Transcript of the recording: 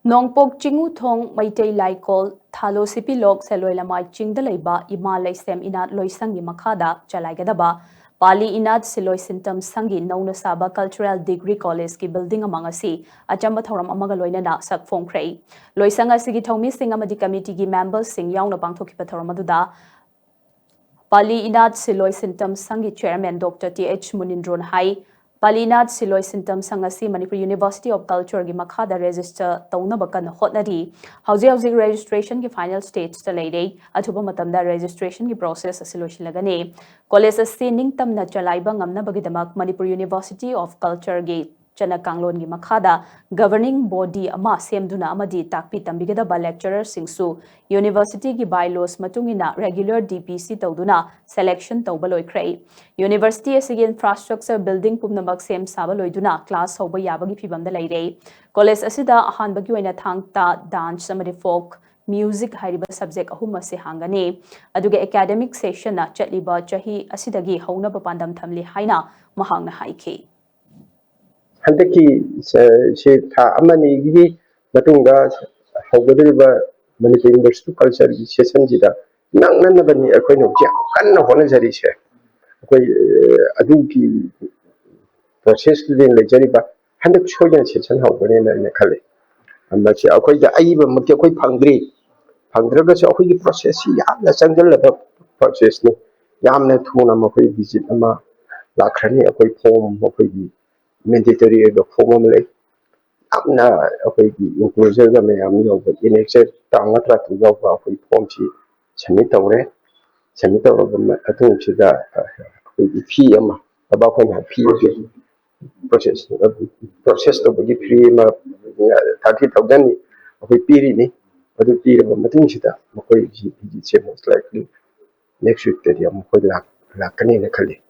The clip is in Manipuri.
Nongpok Chingu Thong Maitei Laikol Thalo Sipilok Seloi Lamai Chingdalaiba Ima Laisem Inaat Loisangi Makada Chalaigadaba Pali Inaat Siloi Sintam Sangi Nauna Saba Cultural Degree College ki building among asi Achamba Thoram Amagaloina na Sak Fong Krei Loisanga Sigi Thomi Sing Amadi Committee ki members Sing Yauna Bangtoki Pathoramaduda Pali Inaat Siloi Sintam Sangi Chairman Dr. T.H. Munindron Hai Pali Inaat Siloi Sintam Sangasi Manipuri University of Culture gi Makhada register Taunabakan Hotnadi Housing registration ki final stage ta leidei athuba matamda registration ki process asiloshinagani college asi ningtamna chalaiba ngamna bagidamak Manipuri University of Culture gi Chana Kanglon gi Makhada governing body ama semduna amadi takpi tambigada lecturer singsu university gi bylaws matungina regular DPC tawduna selection tawbaloi khrei university asigi infrastructure building pumnamak sem sabaloiduna class hoba yabagi phibamda leirei college asida ahanbagi oina thangta dance amadi folk music hariba subject ahum ase hangani aduga academic session na chatliba chahi asidagi hauna papandam thamli haina mahangna haikhi Handaki se tha amani gi matunga hawgadriba Manipuri University Culture session jida nang bani akoi no ja kanna hona jari se akoi aduki process din le jari ba handak choya session hawgane na khale amma se akoi da aiba mukti akoi phangdraga se akoi gi process yamna changal la process ni yamna thuna makoi visit ama lakrani akoi form akoi gi mandatory form le amna akoi gi inclusion ga me amni over inexer tanga tra tu ga akoi form chi submit tawre atung chi da akoi gi fee ama aba ko na fee process to gi free ma 30,000 ni akoi piri ni adu piri ba matung chi da akoi gi most likely next week te dia akoi la kani na khali